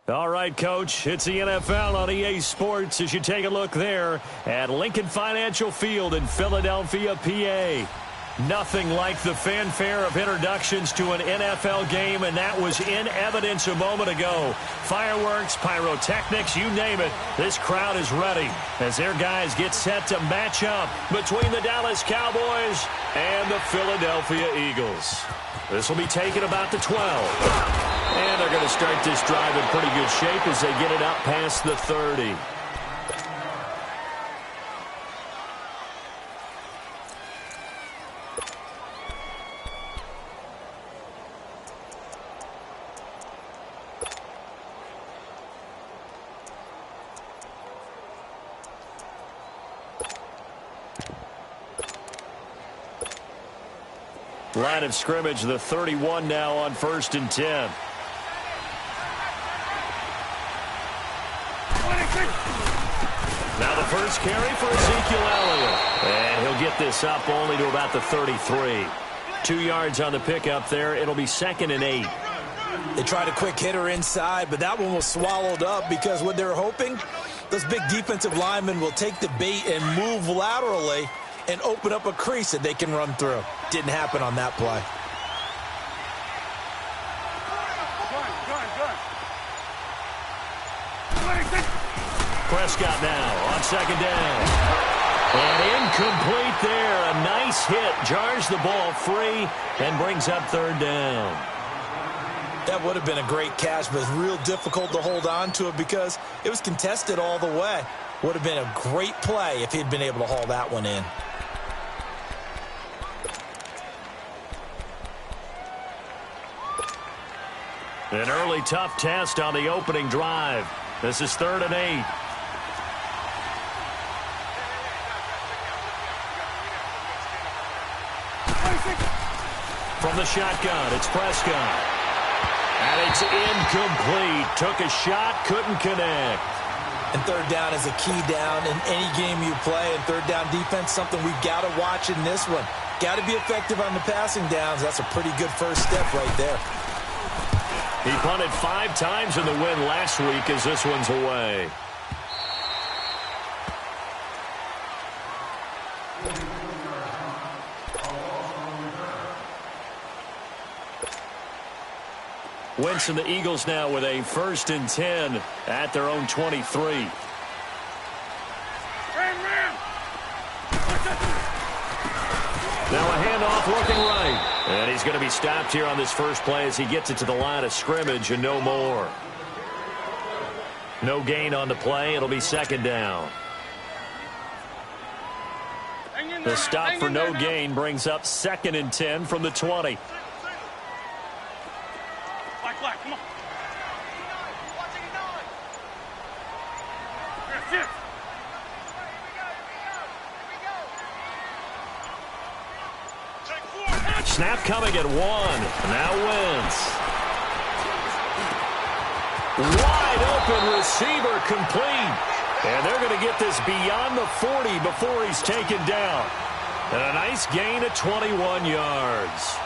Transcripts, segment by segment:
All right, Coach, it's the NFL on EA Sports as you take a look there at Lincoln Financial Field in Philadelphia, PA. Nothing like the fanfare of introductions to an NFL game, and that was in evidence a moment ago. Fireworks, pyrotechnics, you name it, this crowd is ready as their guys get set to match up between the Dallas Cowboys and the Philadelphia Eagles. This will be taken about the 12. And they're going to start this drive in pretty good shape as they get it up past the 30. Line of scrimmage, the 31 now on 1st and 10. Now the first carry for Ezekiel Elliott. And he'll get this up only to about the 33. 2 yards on the pickup there. It'll be 2nd and 8. They tried a quick hitter inside, but that one was swallowed up because what they're hoping, those big defensive linemen will take the bait and move laterally and open up a crease that they can run through. Didn't happen on that play. Prescott now on 2nd down. And incomplete there. A nice hit. Jars the ball free and brings up 3rd down. That would have been a great catch, but it's real difficult to hold on to it because it was contested all the way. Would have been a great play if he'd been able to haul that one in. An early tough test on the opening drive. This is 3rd and 8. From the shotgun, it's Prescott. And it's incomplete. Took a shot, couldn't connect. And 3rd down is a key down in any game you play. And 3rd down defense, something we've got to watch in this one. Got to be effective on the passing downs. That's a pretty good first step right there. He punted 5 times in the win last week as this one's away. Wentz and the Eagles now with a 1st and 10 at their own 23. Now a handoff looking right. And he's going to be stopped here on this first play as he gets it to the line of scrimmage and no more. No gain on the play. It'll be 2nd down. The stop for no gain brings up 2nd and 10 from the 20. Come on. Snap coming at 1. Now Wentz. Wide open receiver complete. And they're going to get this beyond the 40 before he's taken down. And a nice gain of 21 yards.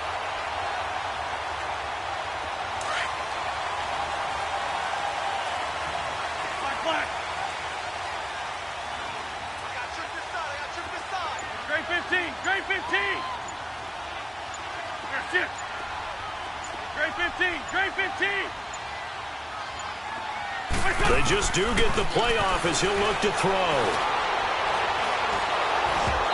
Great 15. Great 15. They just do get the playoff as he'll look to throw.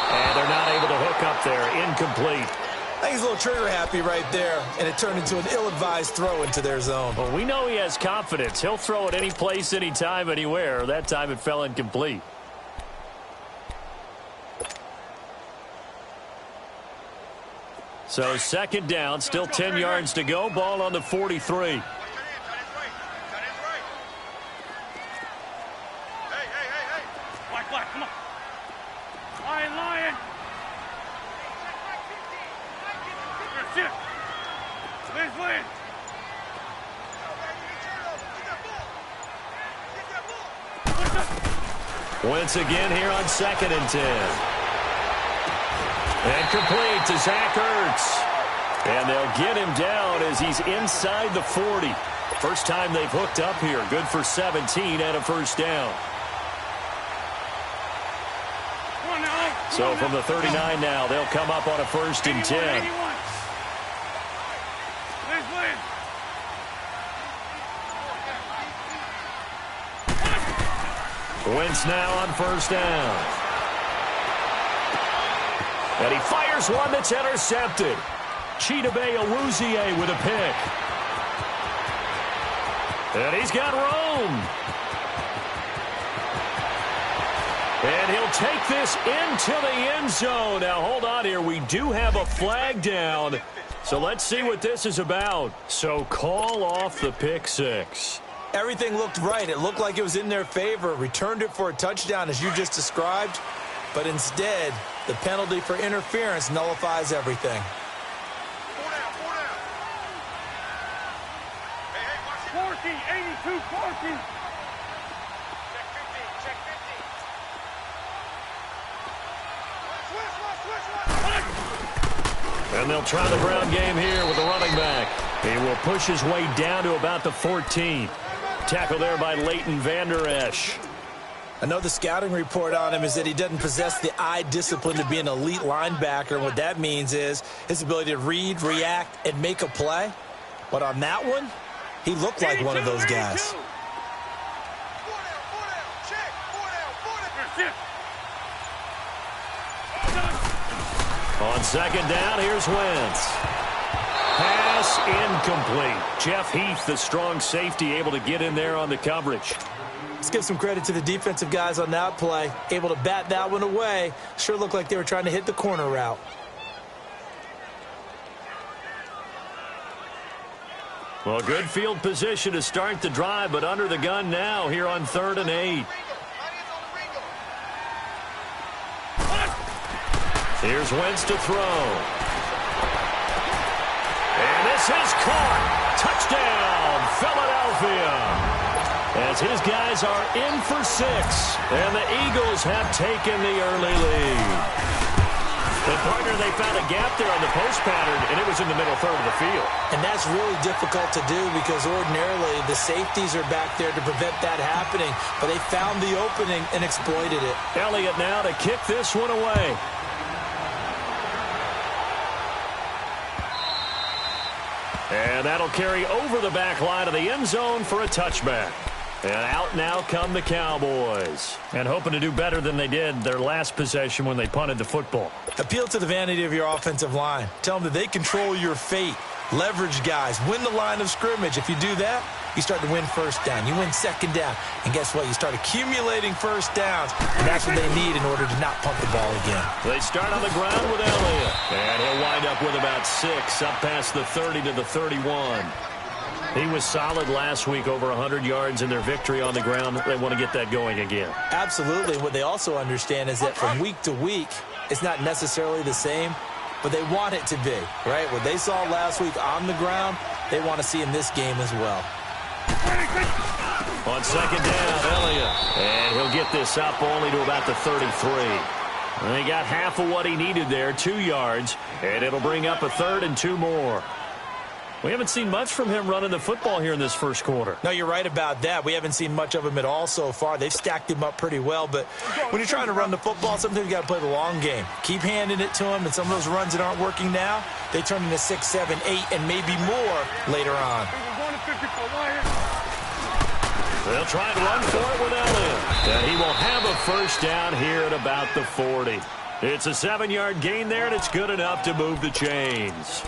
And they're not able to hook up there. Incomplete. I think he's a little trigger happy right there, and it turned into an ill-advised throw into their zone. Well, we know he has confidence. He'll throw it any place, anytime, anywhere. That time it fell incomplete. So 2nd down, still 10 yards to go. Ball on the 43. Black, come on. Lion. Please. Wentz again here on 2nd and 10. And complete to Zach Ertz. And they'll get him down as he's inside the 40. First time they've hooked up here. Good for 17 and a first down. So from the 39 now, they'll come up on a 1st and 10. Wentz now on 1st down. And he fires one that's intercepted. Chidobe Awuzie with a pick. And he's got room. And he'll take this into the end zone. Now, hold on here. We do have a flag down. So let's see what this is about. So call off the pick six. Everything looked right. It looked like it was in their favor. Returned it for a touchdown, as you just described. But instead, the penalty for interference nullifies everything. 82, 14. And they'll try the ground game here with the running back. He will push his way down to about the 14. Tackle there by Leighton Vander Esch. Another scouting report on him is that he doesn't possess the eye discipline to be an elite linebacker. And what that means is his ability to read, react, and make a play. But on that one, he looked like one of those guys. On 2nd down, here's Wentz. Pass incomplete. Jeff Heath, the strong safety, able to get in there on the coverage. Let's give some credit to the defensive guys on that play. Able to bat that one away. Sure looked like they were trying to hit the corner route. Well, good field position to start the drive, but under the gun now here on 3rd and 8. Here's Wentz to throw. And this is caught. Touchdown, Philadelphia. As his guys are in for 6. And the Eagles have taken the early lead. And partner, they found a gap there on the post pattern, and it was in the middle 3rd of the field. And that's really difficult to do because ordinarily the safeties are back there to prevent that happening. But they found the opening and exploited it. Elliott now to kick this one away. And that'll carry over the back line of the end zone for a touchback. And out now come the Cowboys. And hoping to do better than they did their last possession when they punted the football. Appeal to the vanity of your offensive line. Tell them that they control your fate. Leverage guys. Win the line of scrimmage. If you do that, you start to win 1st down. You win 2nd down. And guess what? You start accumulating 1st downs. And that's what they need in order to not pump the ball again. They start on the ground with Elliott. And he'll wind up with about 6 up past the 30 to the 31. He was solid last week, over 100 yards in their victory on the ground. They want to get that going again. Absolutely. What they also understand is that from week to week, it's not necessarily the same, but they want it to be, right? What they saw last week on the ground, they want to see in this game as well. On 2nd down, Elliott. And he'll get this up only to about the 33. And he got half of what he needed there, 2 yards, and it'll bring up a 3rd and 2 more. We haven't seen much from him running the football here in this first quarter. No, you're right about that. We haven't seen much of him at all so far. They've stacked him up pretty well, but when you're trying to run the football, sometimes you got to play the long game. Keep handing it to him, and some of those runs that aren't working now, they turn into 6, 7, 8, and maybe more later on. They'll try and run for it with Elliott. And he will have a 1st down here at about the 40. It's a 7-yard gain there, and it's good enough to move the chains.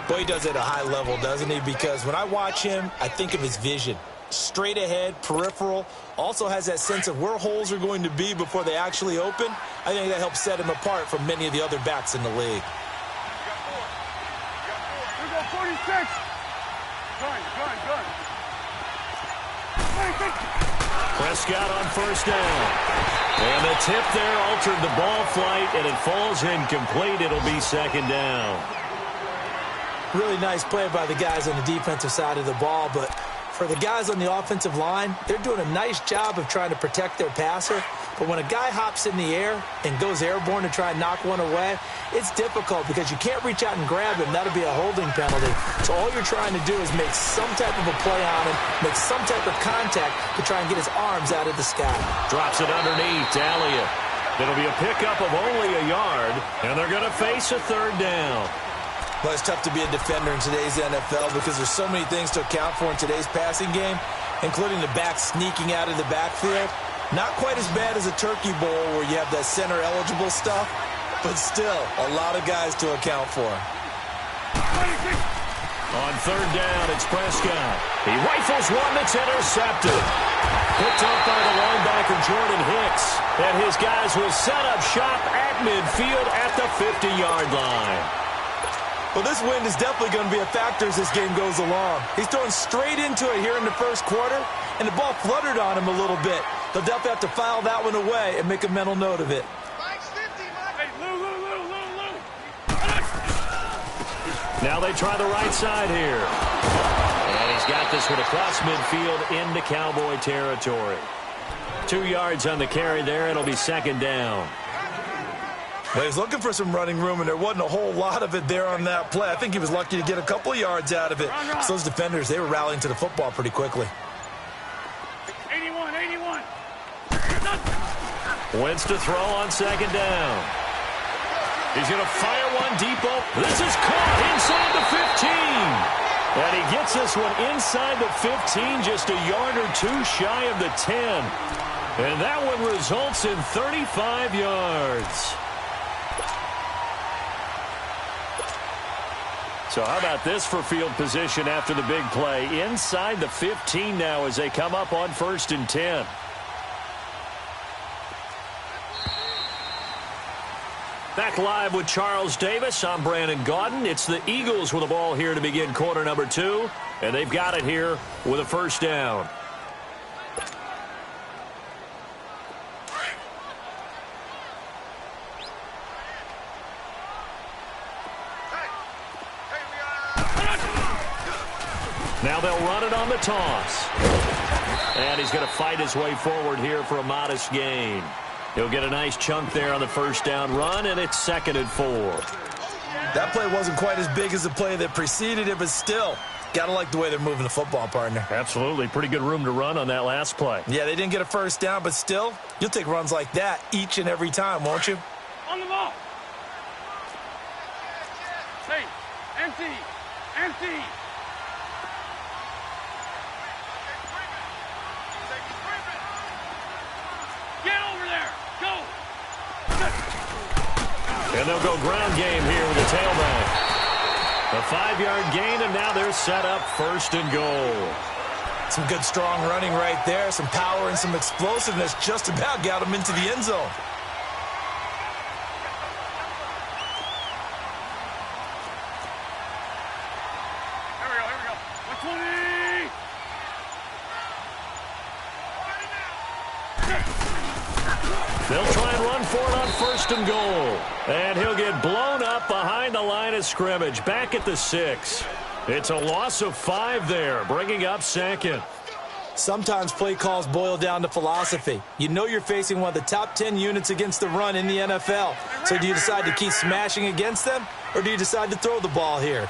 Boy, he does it at a high level, doesn't he? Because when I watch him, I think of his vision. Straight ahead, peripheral. Also has that sense of where holes are going to be before they actually open. I think that helps set him apart from many of the other backs in the league. Here we go, 46. Gun. Prescott on 1st down. And the tip there altered the ball flight, and it falls incomplete. It'll be 2nd down. Really nice play by the guys on the defensive side of the ball, but For the guys on the offensive line, they're doing a nice job of trying to protect their passer. But when a guy hops in the air and goes airborne to try and knock one away, it's difficult because you can't reach out and grab him. That'll be a holding penalty. So all you're trying to do is make some type of a play on him, make some type of contact to try and get his arms out of the sky. Drops it underneath to Elliott. It'll be a pickup of only a yard, and they're going to face a third down. Well, it's tough to be a defender in today's NFL because there's so many things to account for in today's passing game, including the back sneaking out of the backfield. Not quite as bad as a turkey bowl where you have that center-eligible stuff, but still a lot of guys to account for. On third down, it's Prescott. He rifles one that's intercepted. Picked up by the linebacker, Jordan Hicks. And his guys will set up shop at midfield at the 50-yard line. Well, this wind is definitely going to be a factor as this game goes along. He's throwing straight into it here in the first quarter, and the ball fluttered on him a little bit. They'll definitely have to file that one away and make a mental note of it. Now they try the right side here. And he's got this one across midfield into Cowboy territory. 2 yards on the carry there. It'll be second down. Well, he's looking for some running room, and there wasn't a whole lot of it there on that play. I think he was lucky to get a couple of yards out of it. So those defenders, they were rallying to the football pretty quickly. 81. Wentz to throw on second down. He's going to fire one deep. This is caught inside the 15. And he gets this one inside the 15, just a yard or two shy of the 10. And that one results in 35 yards. So how about this for field position after the big play? Inside the 15 now as they come up on 1st and 10. Back live with Charles Davis. I'm Brandon Gaudin. It's the Eagles with the ball here to begin quarter number 2. And they've got it here with a first down. Now they'll run it on the toss. And he's going to fight his way forward here for a modest gain. He'll get a nice chunk there on the first down run, and it's 2nd and 4. That play wasn't quite as big as the play that preceded it, but still, got to like the way they're moving the football, partner. Absolutely. Pretty good room to run on that last play. Yeah, they didn't get a first down, but still, you'll take runs like that each and every time, won't you? On the ball. Hey, empty. Get over there. Go. And they'll go ground game here with the tailback. A 5-yard gain, and now they're set up 1st and goal. Some good, strong running right there. Some power and some explosiveness just about got them into the end zone. Here we go. 120. They'll try and run for it on 1st and goal. And he'll get blown up behind the line of scrimmage, back at the 6. It's a loss of 5 there, bringing up 2nd. Sometimes play calls boil down to philosophy. You know you're facing one of the top 10 units against the run in the NFL. So do you decide to keep smashing against them, or do you decide to throw the ball here?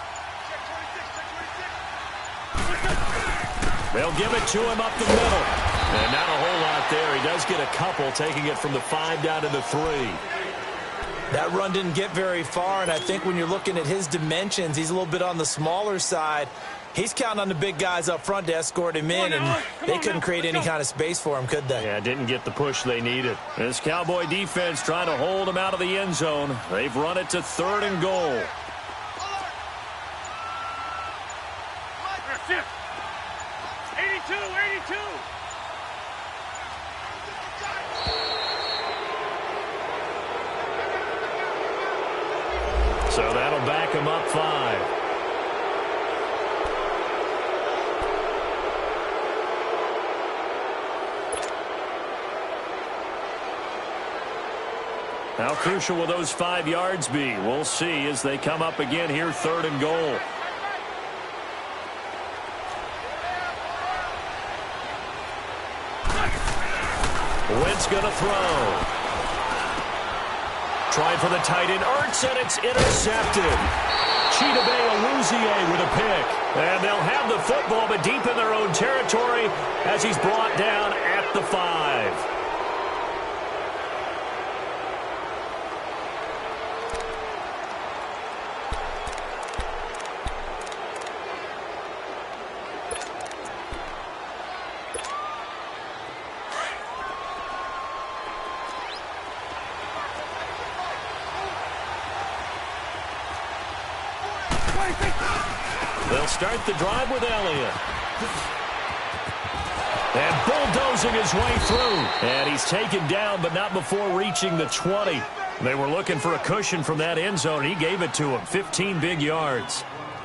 They'll give it to him up the middle. And not a whole lot there. He does get a couple, taking it from the 5 down to the 3. That run didn't get very far, and I think when you're looking at his dimensions, he's a little bit on the smaller side. He's counting on the big guys up front to escort him in, and they couldn't create any kind of space for him, could they? Yeah, didn't get the push they needed. This Cowboy defense trying to hold him out of the end zone. They've run it to 3rd and goal. Shift. 82. So that'll back him up 5. How crucial will those 5 yards be? We'll see as they come up again here, 3rd and goal. Wentz going to throw. Trying for the tight end, Ertz, and it's intercepted. Chidobe Awuzie with a pick. And they'll have the football, but deep in their own territory as he's brought down at the 5. They'll start the drive with Elliott. And bulldozing his way through. And he's taken down, but not before reaching the 20. They were looking for a cushion from that end zone. He gave it to him. 15 big yards.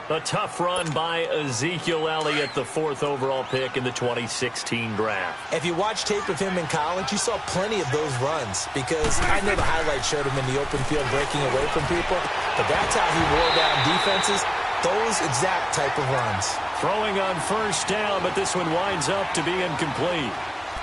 A tough run by Ezekiel Elliott, the 4th overall pick in the 2016 draft. If you watch tape of him in college, you saw plenty of those runs because I know the highlights showed him in the open field breaking away from people, but that's how he wore down defenses, those exact type of runs. Throwing on first down, but this one winds up to be incomplete.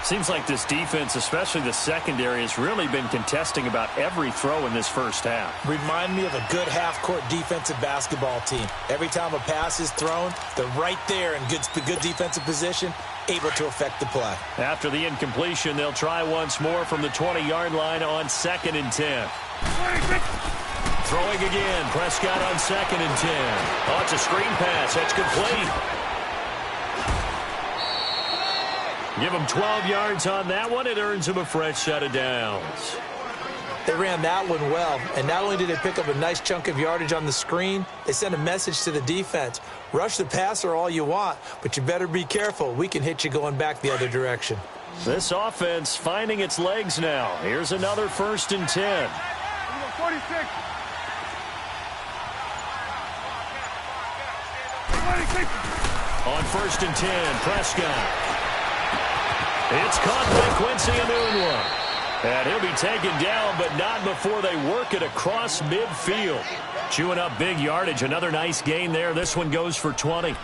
Seems like this defense, especially the secondary, has really been contesting about every throw in this first half. Remind me of a good half-court defensive basketball team. Every time a pass is thrown, they're right there in good defensive position, able to affect the play. After the incompletion, they'll try once more from the 20-yard line on 2nd and 10. Throwing again. Prescott on 2nd and 10. Oh, it's a screen pass. That's complete. Give him 12 yards on that one. It earns him a fresh set of downs. They ran that one well, and not only did they pick up a nice chunk of yardage on the screen, they sent a message to the defense. Rush the passer all you want, but you better be careful. We can hit you going back the other direction. This offense finding its legs now. Here's another 1st and 10. 46. 26. On 1st and 10, Prescott. It's caught by Quincy Enunwa. And he'll be taken down, but not before they work it across midfield. Chewing up big yardage. Another nice gain there. This one goes for 20.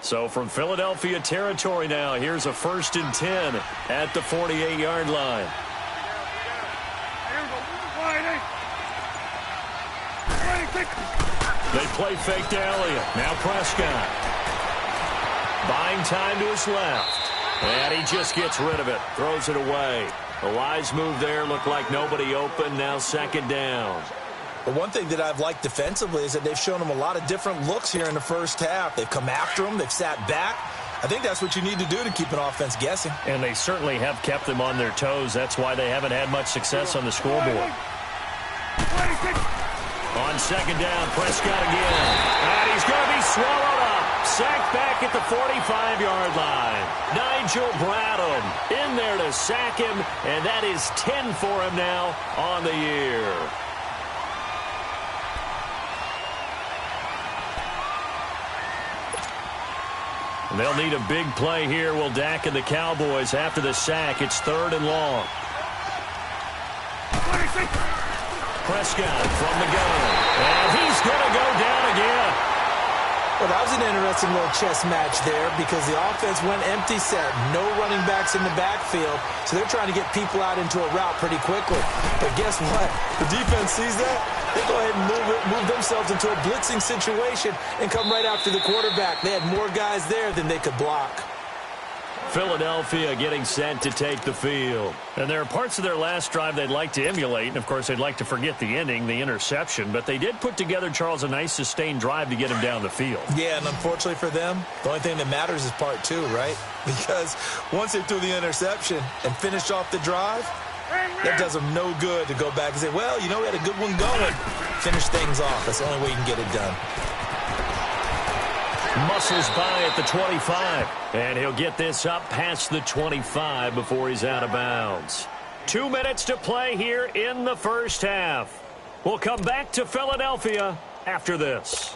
So from Philadelphia territory now, here's a 1st and 10 at the 48-yard line. They play fake to Elliott. Now Prescott. Buying time to his left. And he just gets rid of it. Throws it away. A wise move there. Looked like nobody open. Now 2nd down. But one thing that I've liked defensively is that they've shown him a lot of different looks here in the first half. They've come after him. They've sat back. I think that's what you need to do to keep an offense guessing. And they certainly have kept them on their toes. That's why they haven't had much success on the scoreboard. On 2nd down, Prescott again. And he's going to be swallowed up. Sacked back at the 45-yard line. Nigel Bradham in there to sack him. And that is 10 for him now on the year. They'll need a big play here. Will Dak and the Cowboys after the sack. It's 3rd and long. Prescott from the gun. And he's going to go down again. Well, that was an interesting little chess match there because the offense went empty set. No running backs in the backfield. So they're trying to get people out into a route pretty quickly. But guess what? The defense sees that. They go ahead and move themselves into a blitzing situation and come right after the quarterback. They had more guys there than they could block. Philadelphia getting set to take the field. And there are parts of their last drive they'd like to emulate. And, of course, they'd like to forget the ending, the interception. But they did put together, Charles, a nice sustained drive to get him down the field. Yeah, and unfortunately for them, the only thing that matters is part 2, right? Because once they threw the interception and finished off the drive, that does them no good to go back and say, well, you know, we had a good one going. Finish things off. That's the only way you can get it done. Muscles by at the 25. And he'll get this up past the 25 before he's out of bounds. 2 minutes to play here in the first half. We'll come back to Philadelphia after this.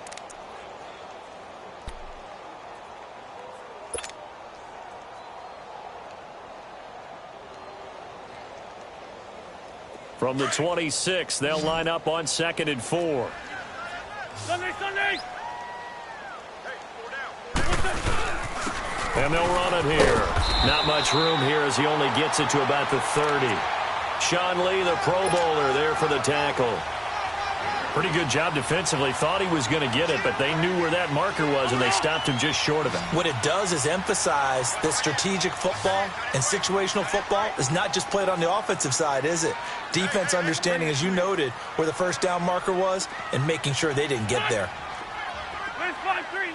From the 26, they'll line up on 2nd and 4. Sunday! And they'll run it here. Not much room here as he only gets it to about the 30. Sean Lee, the Pro Bowler, there for the tackle. Pretty good job defensively. Thought he was going to get it, but they knew where that marker was, and they stopped him just short of it. What it does is emphasize that strategic football and situational football is not just played on the offensive side, is it? Defense understanding, as you noted, where the first down marker was and making sure they didn't get there. Lace 5-3!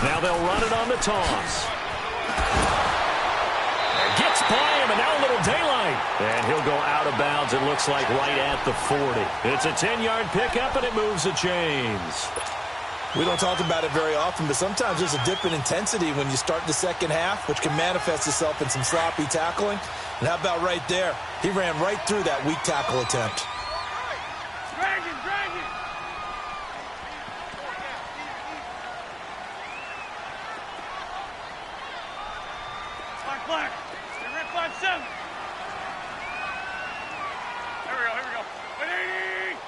Now they'll run it on the toss. Gets by him, and now a little daylight. And he'll go out of bounds, it looks like, right at the 40. It's a 10-yard pickup, and it moves the chains. We don't talk about it very often, but sometimes there's a dip in intensity when you start the second half, which can manifest itself in some sloppy tackling. And how about right there? He ran right through that weak tackle attempt. Drag it! Black. They're red 5-7. Here we go. 180.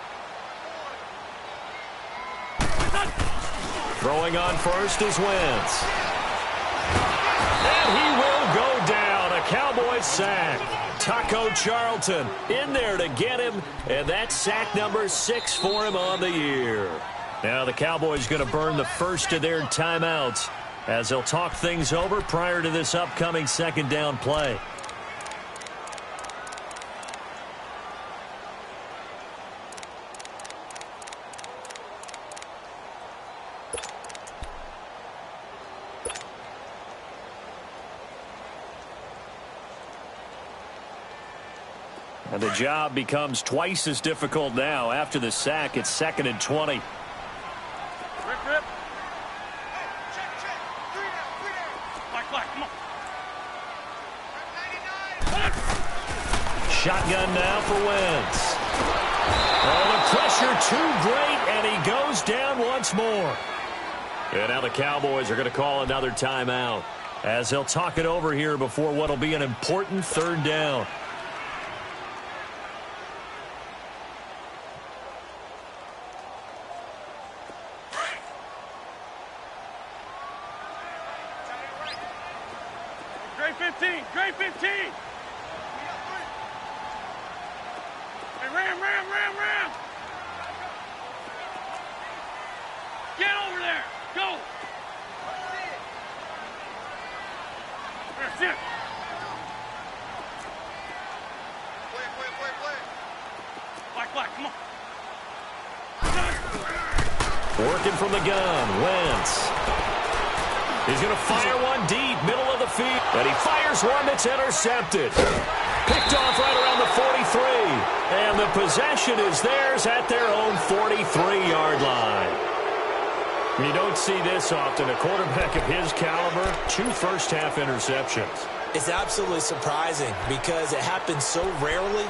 Throwing on first is Wentz. And he will go down. A Cowboys sack. Taco Charlton in there to get him. And that's sack number 6 for him on the year. Now the Cowboys going to burn the first of their timeouts as they'll talk things over prior to this upcoming second down play. And the job becomes twice as difficult now. After the sack, it's 2nd and 20. Rip. Black, come on. Shotgun now for Wentz. Oh, the pressure too great, and he goes down once more. And now the Cowboys are going to call another timeout as they'll talk it over here before what will be an important third down. Grade 15. Hey, ram. Get over there. Go. That's it. Black, come on. Working from the gun, Wentz. He's going to fire one deep, middle of the field. And he fires one that's intercepted. Picked off right around the 43. And the possession is theirs at their own 43-yard line. You don't see this often. A quarterback of his caliber, 2 first-half interceptions. It's absolutely surprising because it happens so rarely.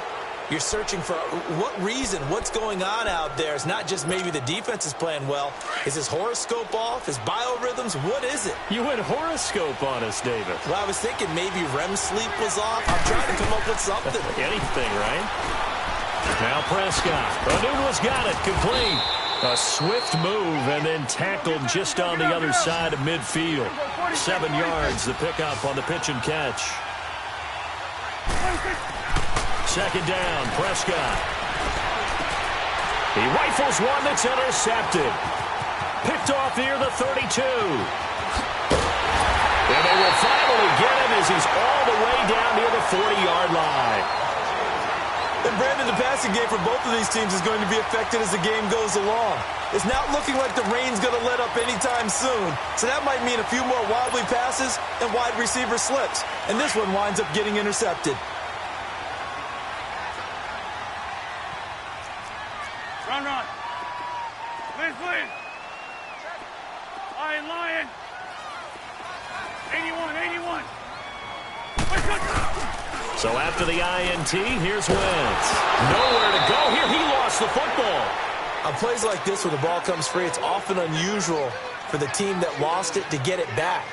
You're searching for what reason, what's going on out there. It's not just maybe the defense is playing well. Is his horoscope off? His biorhythms? What is it? You went horoscope on us, David. Well, I was thinking maybe REM sleep was off. I'm trying to come up with something. Anything, right? Now Prescott. Onuga's got it. Complete. A swift move and then tackled just on the other side of midfield. 7 yards, the pickup on the pitch and catch. Second down, Prescott. He rifles one that's intercepted. Picked off near the 32. And they will finally get him as he's all the way down near the 40-yard line. And Brandon, the passing game for both of these teams is going to be affected as the game goes along. It's not looking like the rain's going to let up anytime soon. So that might mean a few more wildly passes and wide receiver slips. And this one winds up getting intercepted. Run. Liz. Lion. 81. So after the INT, here's Wentz. Nowhere to go here. He lost the football. On plays like this where the ball comes free, it's often unusual for the team that lost it to get it back.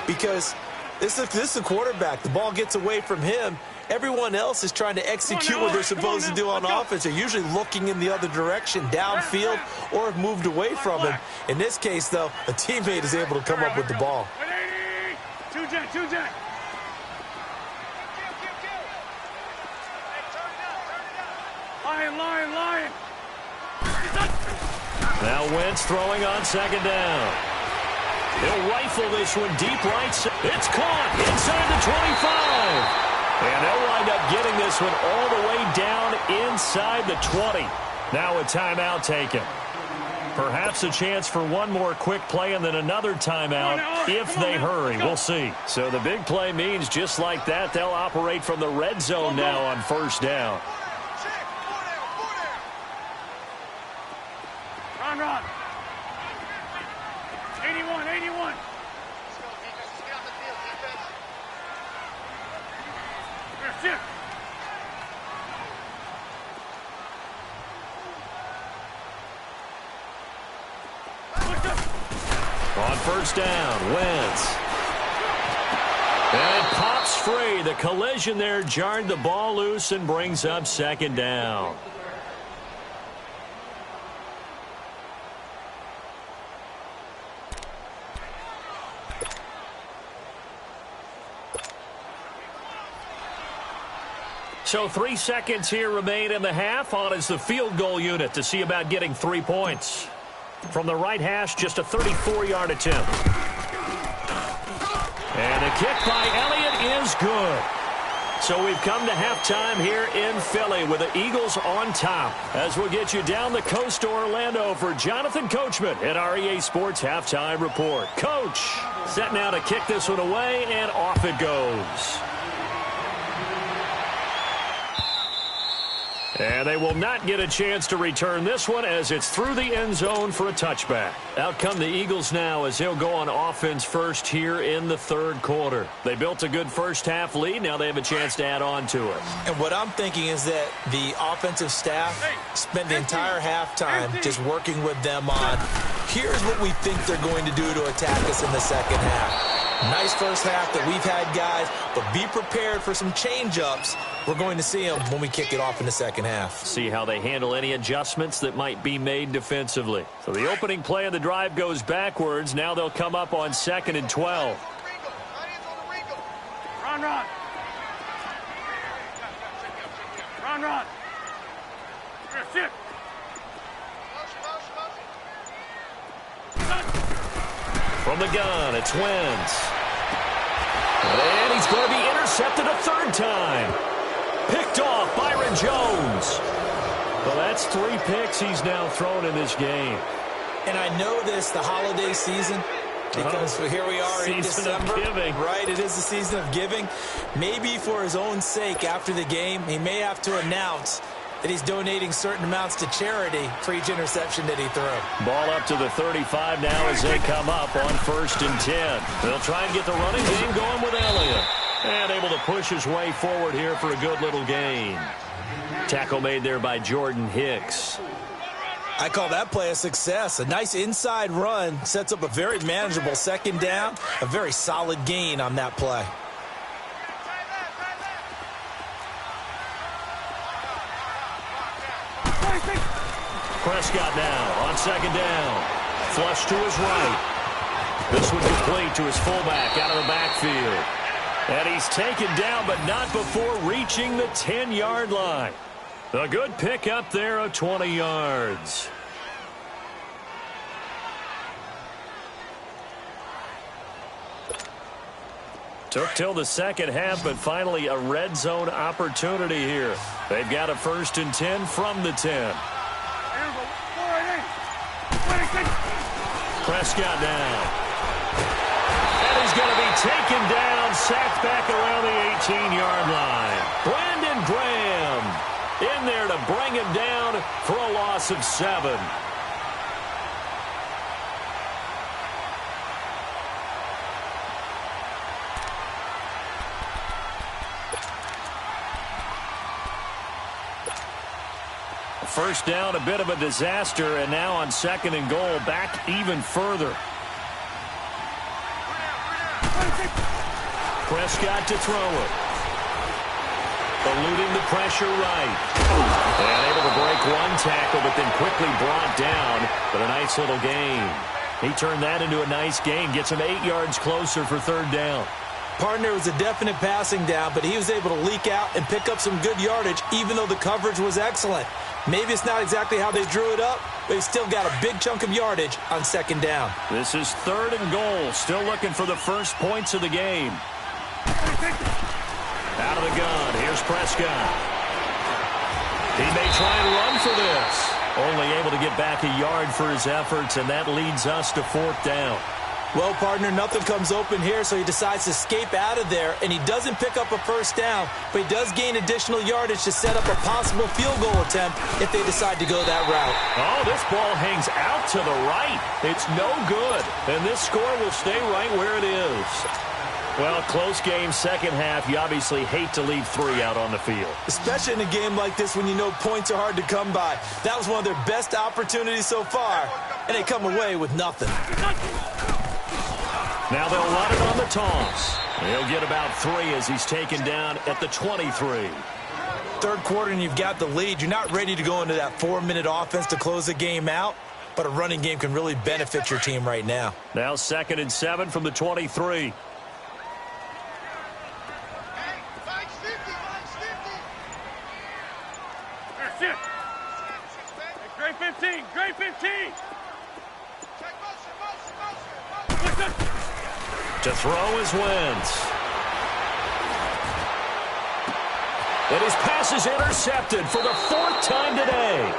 Because This is the quarterback. The ball gets away from him. Everyone else is trying to execute what they're supposed to do on offense. They're usually looking in the other direction, downfield, or have moved away from him. In this case, though, a teammate is able to come up with the ball. Two jet. Lion. Now Wentz throwing on second down. He'll rifle this one deep right. It's caught inside the 25. And they'll wind up getting this one all the way down inside the 20. Now a timeout taken. Perhaps a chance for one more quick play and then another timeout if they hurry. We'll see. So the big play means just like that, they'll operate from the red zone now on first down. Run. 81. Shift. On first down, Wentz. And it pops free. The collision there jarred the ball loose and brings up second down. So 3 seconds here remain in the half. On is the field goal unit to see about getting 3 points. From the right hash, just a 34-yard attempt. And the kick by Elliott is good. So we've come to halftime here in Philly with the Eagles on top. As we'll get you down the coast to Orlando for Jonathan Coachman at REA Sports Halftime Report. Coach, set now to kick this one away, and off it goes. And they will not get a chance to return this one as it's through the end zone for a touchback. Out come the Eagles now as they'll go on offense first here in the third quarter. They built a good first half lead. Now they have a chance to add on to it. And what I'm thinking is that the offensive staff spent the entire halftime just working with them on, here's what we think they're going to do to attack us in the second half. Nice first half that we've had, guys, but be prepared for some change-ups. We're going to see them when we kick it off in the second half. See how they handle any adjustments that might be made defensively. So the opening play of the drive goes backwards. Now they'll come up on 2nd and 12. Run. Shift. From the gun, it's Wentz. And he's going to be intercepted a third time. Picked off Byron Jones. Well, that's 3 picks he's now thrown in this game. And I know this, the holiday season, because here we are in December. Right, it is the season of giving. Maybe for his own sake after the game, he may have to announce that he's donating certain amounts to charity for each interception that he threw. Ball up to the 35 now as they come up on 1st and 10. They'll try and get the running game going with Elliott. And able to push his way forward here for a good little gain. Tackle made there by Jordan Hicks. I call that play a success. A nice inside run sets up a very manageable second down. A very solid gain on that play. Prescott now on 2nd down. Flush to his right. This one complete to his fullback out of the backfield. And he's taken down, but not before reaching the 10-yard line. A good pick up there of 20 yards. Took till the second half, but finally a red zone opportunity here. They've got a 1st and 10 from the 10. Prescott now. And he's going to be taken down, sacked back around the 18-yard line. Brandon Graham in there to bring him down for a loss of 7. First down, a bit of a disaster, and now on 2nd and goal, back even further. Prescott to throw it. Eluding the pressure right. And able to break one tackle, but then quickly brought down. But a nice little gain. He turned that into a nice gain. Gets him 8 yards closer for third down. Partner was a definite passing down, but he was able to leak out and pick up some good yardage, even though the coverage was excellent. Maybe it's not exactly how they drew it up, but he still got a big chunk of yardage on second down. This is 3rd and goal. Still looking for the first points of the game. Out of the gun. Here's Prescott. He may try and run for this. Only able to get back a yard for his efforts, and that leads us to 4th down. Well, partner, nothing comes open here, so he decides to escape out of there, and he doesn't pick up a first down, but he does gain additional yardage to set up a possible field goal attempt if they decide to go that route. Oh, this ball hangs out to the right. It's no good, and this score will stay right where it is. Well, close game, second half. You obviously hate to leave 3 out on the field. Especially in a game like this when you know points are hard to come by. That was one of their best opportunities so far, and they come away with nothing. Now they'll run it on the toss. He'll get about 3 as he's taken down at the 23. Third quarter and you've got the lead. You're not ready to go into that 4-minute offense to close the game out, but a running game can really benefit your team right now. Now 2nd and 7 from the 23. Great 15. Great 15. To throw is Wentz. And his pass is intercepted for the 4th time today.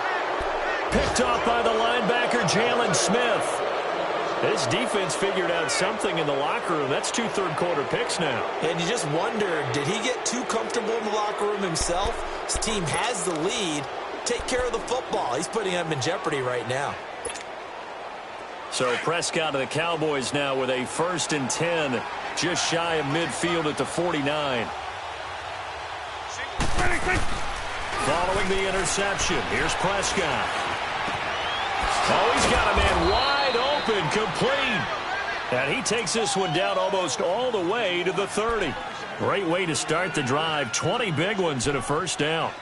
Picked off by the linebacker, Jalen Smith. His defense figured out something in the locker room. That's 2 third-quarter picks now. And you just wonder, did he get too comfortable in the locker room himself? His team has the lead. Take care of the football. He's putting them in jeopardy right now. So Prescott of the Cowboys now with a 1st and 10, just shy of midfield at the 49. Following the interception, here's Prescott. Oh, he's got a man wide open, complete. And he takes this one down almost all the way to the 30. Great way to start the drive. 20 big ones and a first down.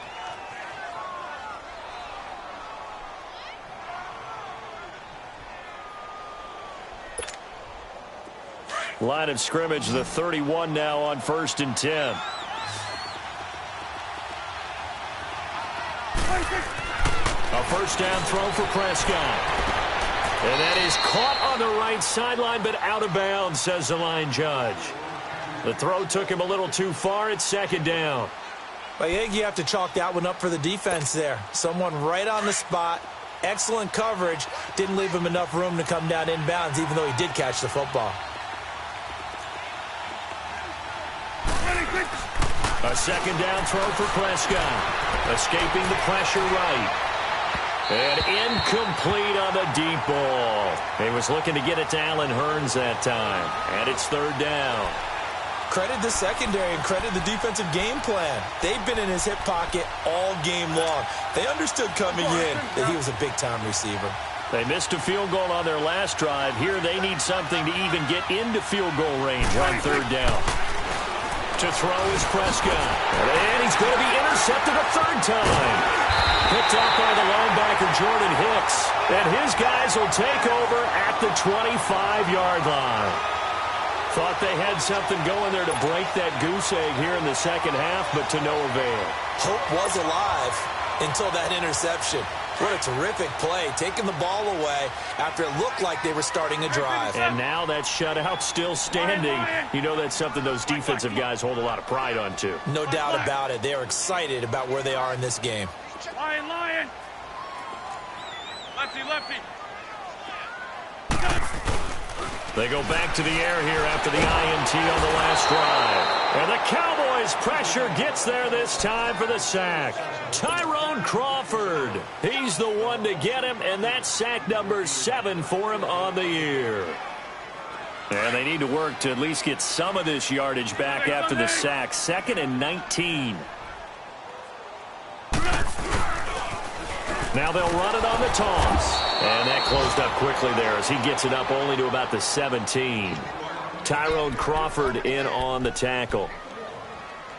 Line of scrimmage, the 31 now on 1st and 10. A first down throw for Prescott. And that is caught on the right sideline, but out of bounds, says the line judge. The throw took him a little too far. It's 2nd down. I think you have to chalk that one up for the defense there. Someone right on the spot. Excellent coverage. Didn't leave him enough room to come down inbounds, even though he did catch the football. A 2nd down throw for Prescott. Escaping the pressure right. And incomplete on the deep ball. He was looking to get it to Allen Hurns that time. And it's 3rd down. Credit the secondary and credit the defensive game plan. They've been in his hip pocket all game long. They understood coming in that he was a big-time receiver. They missed a field goal on their last drive. Here they need something to even get into field goal range on 3rd down. To throw is Prescott. And he's going to be intercepted a 3rd time. Picked off by the linebacker, Jordan Hicks. And his guys will take over at the 25-yard line. Thought they had something going there to break that goose egg here in the second half, but to no avail. Hope was alive until that interception. What a terrific play, taking the ball away after it looked like they were starting a drive. And now that shutout still standing. You know that's something those defensive guys hold a lot of pride on, too. No doubt about it. They are excited about where they are in this game. Lion, lion. Lefty, lefty. They go back to the air here after the INT on the last drive. And the Cowboys pressure gets there this time for the sack. Tyrone Crawford. He's the one to get him, and that's sack number 7 for him on the year. And they need to work to at least get some of this yardage back after the sack. 2nd and 19. Now they'll run it on the toss. And that closed up quickly there as he gets it up only to about the 17. Tyrone Crawford in on the tackle.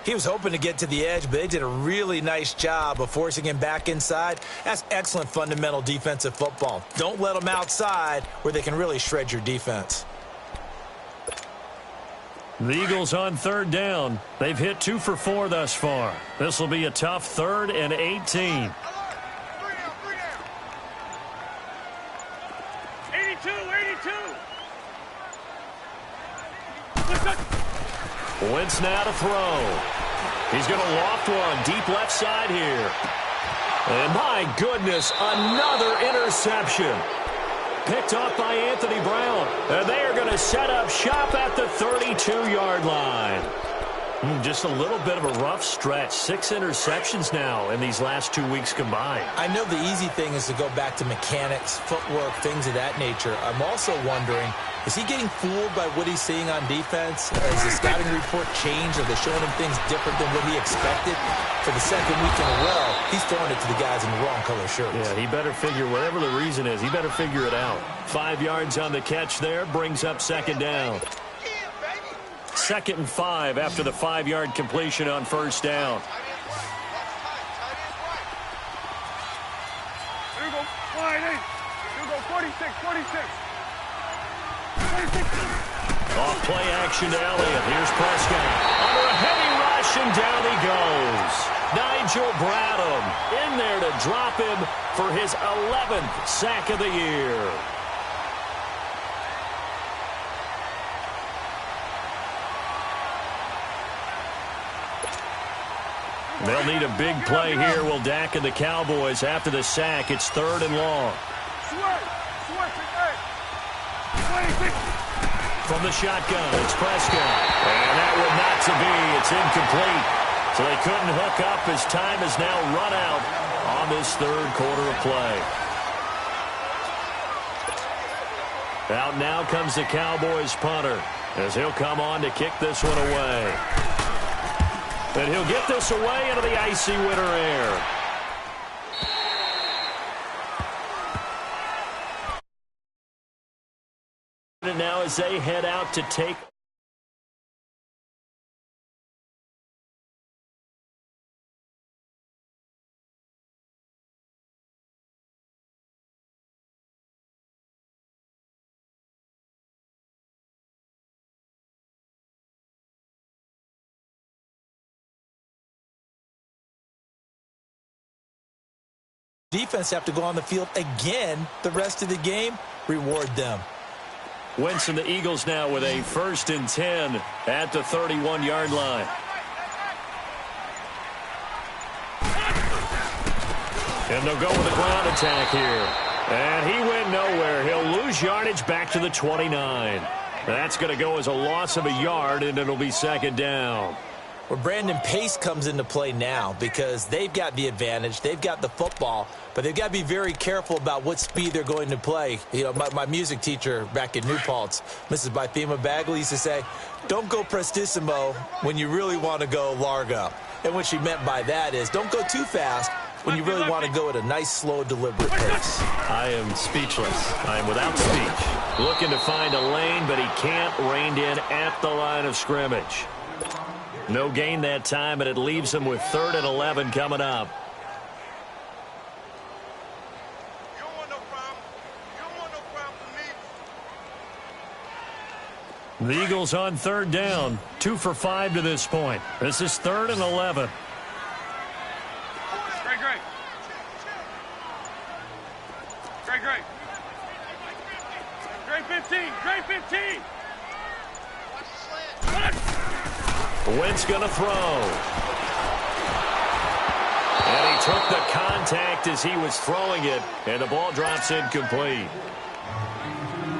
He was hoping to get to the edge, but they did a really nice job of forcing him back inside. That's excellent fundamental defensive football. Don't let them outside where they can really shred your defense. The Eagles on third down. They've hit 2 for 4 thus far. This will be a tough 3rd and 18. 82, 82. Wentz now to throw. He's going to loft one deep left side here. And my goodness, another interception. Picked off by Anthony Brown. And they are going to set up shop at the 32-yard line. Just a little bit of a rough stretch. 6 interceptions now in these last 2 weeks combined. I know the easy thing is to go back to mechanics, footwork, things of that nature. I'm also wondering, is he getting fooled by what he's seeing on defense? Has the scouting report changed? Are they showing him things different than what he expected? For the second week in a row, he's throwing it to the guys in the wrong color shirts. Yeah, he better figure, whatever the reason is, he better figure it out. 5 yards on the catch there, brings up second down. 2nd and 5 after the 5-yard completion on first down. Here we go, 5, 8. Here we go, 46, 46. 46. Off play action to Elliott. Here's Prescott. Under a heavy rush, and down he goes. Nigel Bradham in there to drop him for his 11th sack of the year. They'll need a big play here. Will Dak and the Cowboys after the sack. It's 3rd and long. From the shotgun, it's Prescott. And that one not to be. It's incomplete. So they couldn't hook up as time has now run out on this 3rd quarter of play. Out now comes the Cowboys punter as he'll come on to kick this one away. And he'll get this away into the icy winter air. And now as they head out to take... Defense have to go on the field again the rest of the game. Reward them. Wentz and the Eagles now with a 1st and 10 at the 31-yard line. And they'll go with a ground attack here. And he went nowhere. He'll lose yardage back to the 29. That's going to go as a loss of a yard, and it'll be 2nd down. Well, Brandon, pace comes into play now because they've got the advantage. They've got the football, but they've got to be very careful about what speed they're going to play. You know, my music teacher back in New Paltz, Mrs. Bythema Bagley, used to say, don't go prestissimo when you really want to go largo. And what she meant by that is don't go too fast when you really want to go at a nice, slow, deliberate pace. I am speechless. I am without speech. Looking to find a lane, but he can't. Reined in at the line of scrimmage. No gain that time, and it leaves him with 3rd and 11 coming up. The Eagles on 3rd down. 2 for 5 to this point. This is 3rd and 11. Great. Great 15. Great 15. Wentz going to throw. And he took the contact as he was throwing it, and the ball drops incomplete.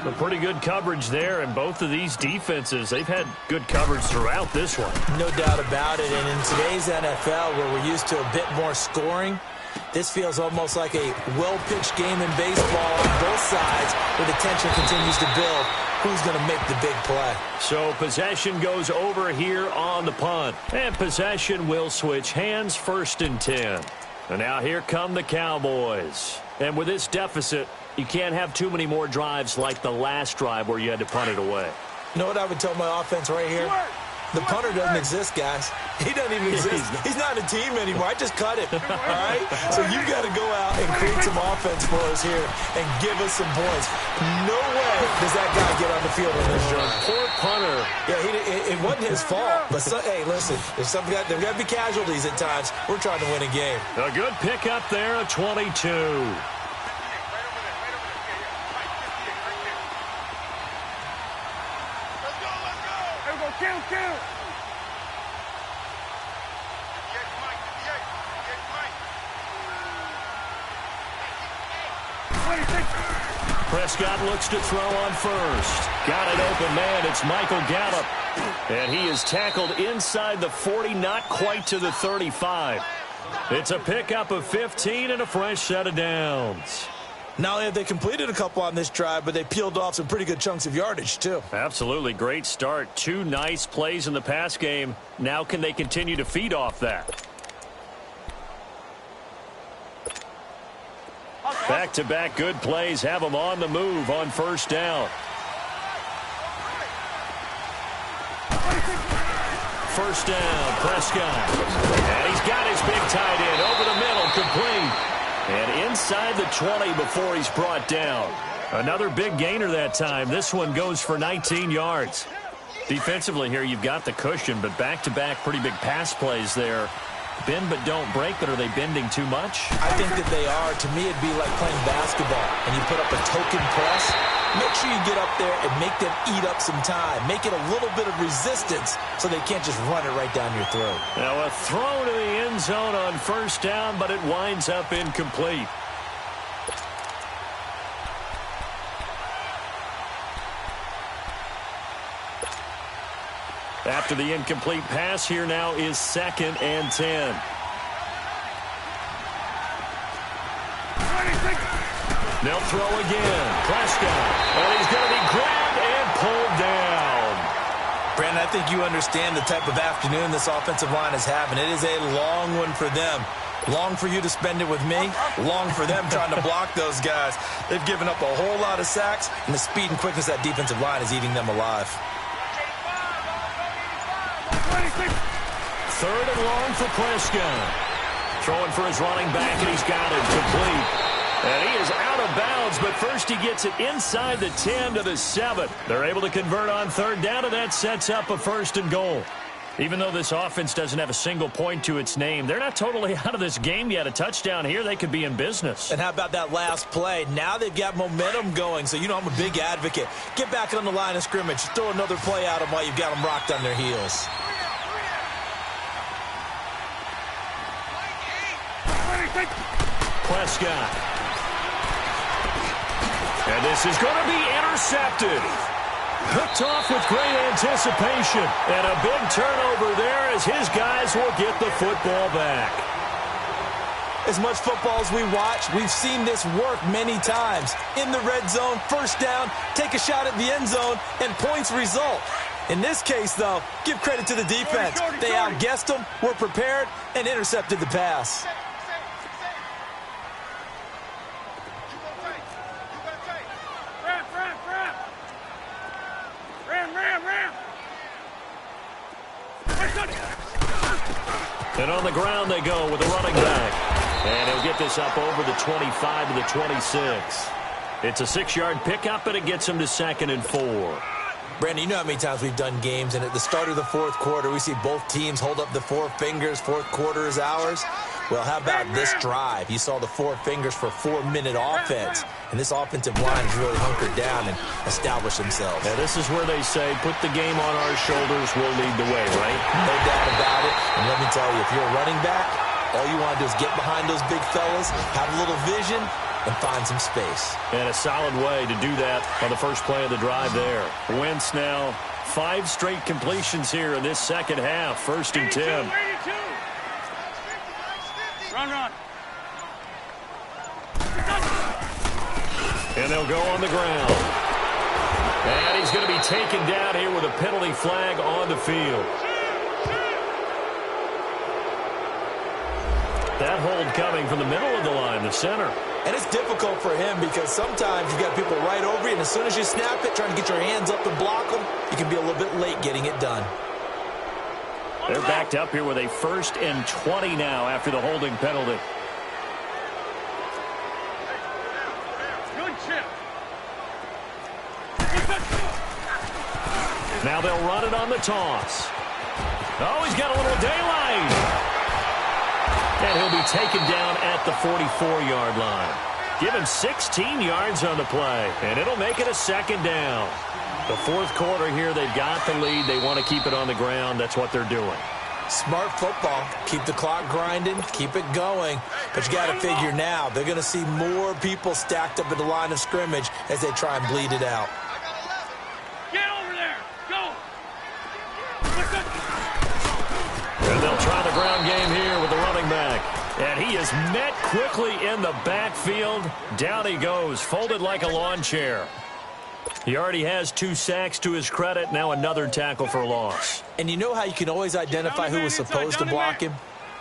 A pretty good coverage there, and both of these defenses, they've had good coverage throughout this one. No doubt about it, and in today's NFL, where we're used to a bit more scoring, this feels almost like a well-pitched game in baseball on both sides, where the tension continues to build. Who's going to make the big play? So possession goes over here on the punt. And possession will switch hands, 1st and 10. And now here come the Cowboys. And with this deficit, you can't have too many more drives like the last drive where you had to punt it away. You know what I would tell my offense right here? The punter doesn't exist, guys. He doesn't even exist. He's not in a team anymore. I just cut him, all right? So you got to go out and create some offense for us here and give us some points. No way does that guy get on the field on this journey. Poor punter. Yeah, it wasn't his fault. But, hey, listen, there's got to be casualties at times. We're trying to win a game. A good pickup there, a 22. Kill. Prescott looks to throw on first. Got it open, man. It's Michael Gallup. And he is tackled inside the 40, not quite to the 35. It's a pickup of 15 and a fresh set of downs. Not only have they completed a couple on this drive, but they peeled off some pretty good chunks of yardage, too. Absolutely. Great start. 2 nice plays in the pass game. Now can they continue to feed off that? Back-to-back good plays have them on the move on first down. First down, Prescott. And he's got his big tight end over the middle, complete. And inside the 20 before he's brought down. Another big gainer that time. This one goes for 19 yards. Defensively here, you've got the cushion, but back-to-back pretty big pass plays there. Bend but don't break, but are they bending too much? I think that they are. To me, it'd be like playing basketball, and you put up a token press. Make sure you get up there and make them eat up some time. Make it a little bit of resistance so they can't just run it right down your throat. Now a throw to the end zone on first down, but it winds up incomplete. After the incomplete pass, here now is 2nd and 10. They'll throw again. Prescott. And he's going to be grabbed and pulled down. Brandon, I think you understand the type of afternoon this offensive line is having. It is a long one for them. Long for you to spend it with me. Long for them trying to block those guys. They've given up a whole lot of sacks, and the speed and quickness of that defensive line is eating them alive. 3rd and long for Prescott. Throwing for his running back, and he's got it complete. And he is out of bounds, but first he gets it inside the 10 to the 7. They're able to convert on 3rd down, and that sets up a 1st and goal. Even though this offense doesn't have a single point to its name, they're not totally out of this game yet. A touchdown here, they could be in business. And how about that last play? Now they've got momentum going, so you know I'm a big advocate. Get back on the line of scrimmage. Throw another play at them while you've got them rocked on their heels. Prescott. And this is going to be intercepted. Picked off with great anticipation. And a big turnover there as his guys will get the football back. As much football as we watch, we've seen this work many times. In the red zone, first down, take a shot at the end zone, and points result. In this case, though, give credit to the defense. They outguessed them, were prepared, and intercepted the pass. And on the ground they go with a running back. And he'll get this up over the 25 to the 26. It's a 6-yard pickup, and it gets him to 2nd and 4. Brandon, you know how many times we've done games, and at the start of the 4th quarter, we see both teams hold up the 4 fingers. 4th quarter is ours. Well, how about this drive? You saw the 4 fingers for 4-minute offense, and this offensive line has really hunkered down and established themselves. Now, this is where they say, put the game on our shoulders, we'll lead the way, right? No doubt about it. And let me tell you, if you're a running back, all you want to do is get behind those big fellas, have a little vision, and find some space. And a solid way to do that on the first play of the drive there. Wentz now 5 straight completions here in this second half. 1st and 10. Run. And they'll go on the ground. And he's going to be taken down here with a penalty flag on the field. That hold coming from the middle of the line, the center. And it's difficult for him because sometimes you've got people right over you, and as soon as you snap it, trying to get your hands up and block them, you can be a little bit late getting it done. They're backed up here with a 1st and 20 now after the holding penalty. Good chip. Now they'll run it on the toss. Oh, he's got a little daylight. And he'll be taken down at the 44-yard line. Give him 16 yards on the play, and it'll make it a 2nd down. The 4th quarter here, they've got the lead. They want to keep it on the ground. That's what they're doing. Smart football. Keep the clock grinding. Keep it going. But you got to figure now, they're going to see more people stacked up at the line of scrimmage as they try and bleed it out. Get over there. Go. And they'll try the ground game here with the running back. And he is met quickly in the backfield. Down he goes, folded like a lawn chair. He already has 2 sacks to his credit. Now another tackle for loss. And you know how you can always identify who was supposed to block him?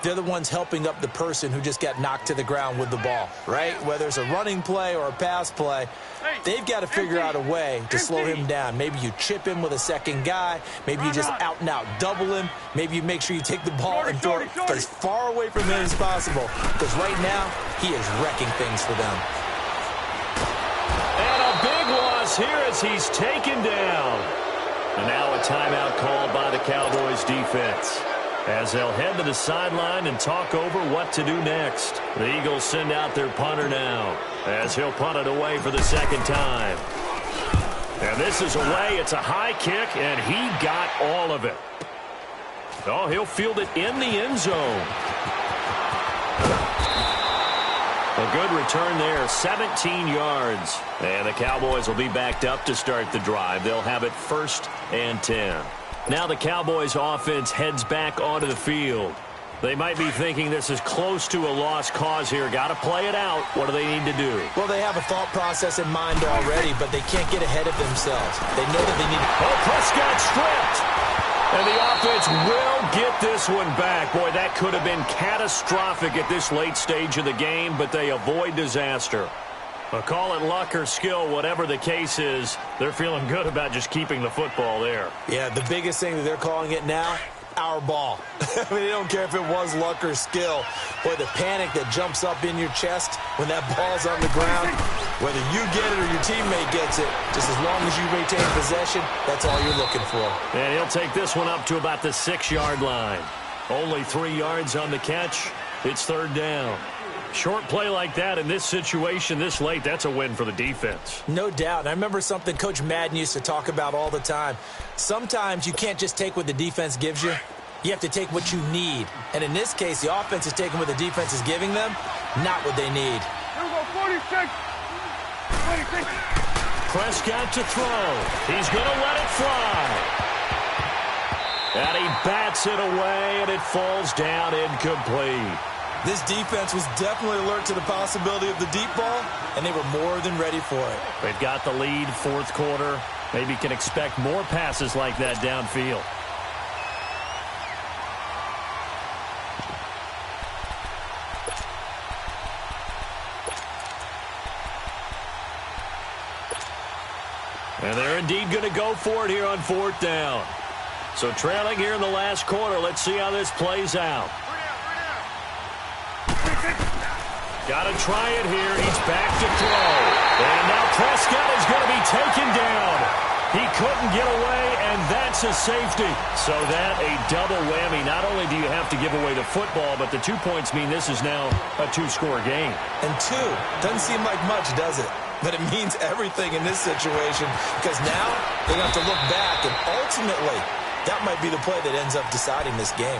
They're the ones helping up the person who just got knocked to the ground with the ball, right? Whether it's a running play or a pass play, they've got to figure out a way to slow him down. Maybe you chip him with a second guy. Maybe you just out and out double him. Maybe you make sure you take the ball and throw it as far away from him as possible. Because right now, he is wrecking things for them. And a big loss here as he's taken down. And now a timeout called by the Cowboys defense, as they'll head to the sideline and talk over what to do next. The Eagles send out their punter now, as he'll punt it away for the 2nd time. And this is away. It's a high kick, and he got all of it. Oh, he'll field it in the end zone. A good return there, 17 yards. And the Cowboys will be backed up to start the drive. They'll have it 1st and 10. Now the Cowboys offense heads back onto the field. They might be thinking this is close to a lost cause here. Got to play it out. What do they need to do? Well, they have a thought process in mind already, but they can't get ahead of themselves. They know that they need to... Oh, Prescott stripped. And the offense will get this one back. Boy, that could have been catastrophic at this late stage of the game, but they avoid disaster. Call it luck or skill, whatever the case is, they're feeling good about just keeping the football there. Yeah, the biggest thing that they're calling it now, our ball. I mean, they don't care if it was luck or skill. Boy, the panic that jumps up in your chest when that ball's on the ground, whether you get it or your teammate gets it, just as long as you retain possession, that's all you're looking for. And he'll take this one up to about the 6-yard line. Only 3 yards on the catch. It's 3rd down. Short play like that in this situation this late, that's a win for the defense. No doubt. And I remember something Coach Madden used to talk about all the time. Sometimes you can't just take what the defense gives you. You have to take what you need. And in this case, the offense is taking what the defense is giving them, not what they need. Here we go, 46. 26. Prescott to throw. He's going to let it fly. And he bats it away, and it falls down incomplete. This defense was definitely alert to the possibility of the deep ball, and they were more than ready for it. They've got the lead, 4th quarter. Maybe can expect more passes like that downfield. And they're indeed going to go for it here on 4th down. So trailing here in the last quarter, let's see how this plays out. Got to try it here. He's back to throw. And now Prescott is going to be taken down. He couldn't get away, and that's a safety. So that a double whammy. Not only do you have to give away the football, but the 2 points mean this is now a 2-score game. And 2 doesn't seem like much, does it? But it means everything in this situation, because now they're going to have to look back, and ultimately that might be the play that ends up deciding this game.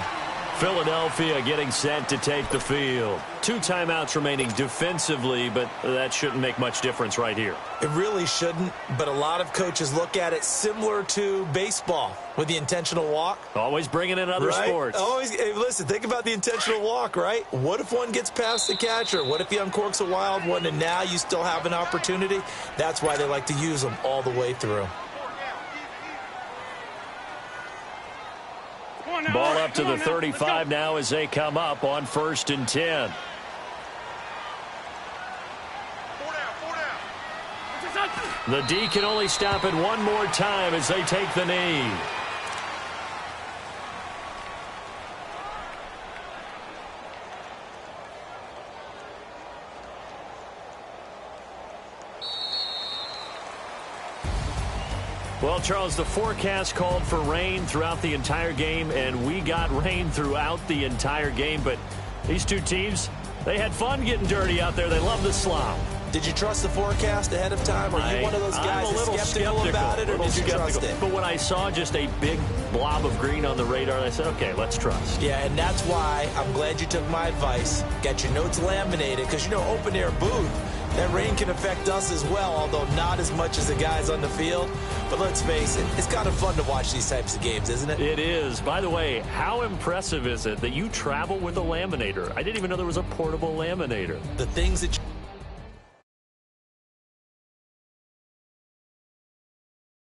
Philadelphia getting set to take the field. 2 timeouts remaining defensively, but that shouldn't make much difference right here. It really shouldn't, but a lot of coaches look at it similar to baseball with the intentional walk. Always bringing in other sports. Always. Hey, listen, think about the intentional walk, right? What if one gets past the catcher? What if he uncorks a wild one and now you still have an opportunity? That's why they like to use them all the way through. Ball up to the 35 now as they come up on 1st and 10. The D can only stop it one more time as they take the knee. Well, Charles, the forecast called for rain throughout the entire game, and we got rain throughout the entire game. But these two teams, they had fun getting dirty out there. They love the slop. Did you trust the forecast ahead of time? Are you one of those guys that's skeptical about it, or did you trust it? But when I saw just a big blob of green on the radar, I said, okay, let's trust. Yeah, and that's why I'm glad you took my advice. Got your notes laminated, because, you know, open-air booth, that rain can affect us as well, although not as much as the guys on the field. But let's face it, it's kind of fun to watch these types of games, isn't it? It is. By the way, how impressive is it that you travel with a laminator? I didn't even know there was a portable laminator. The things that you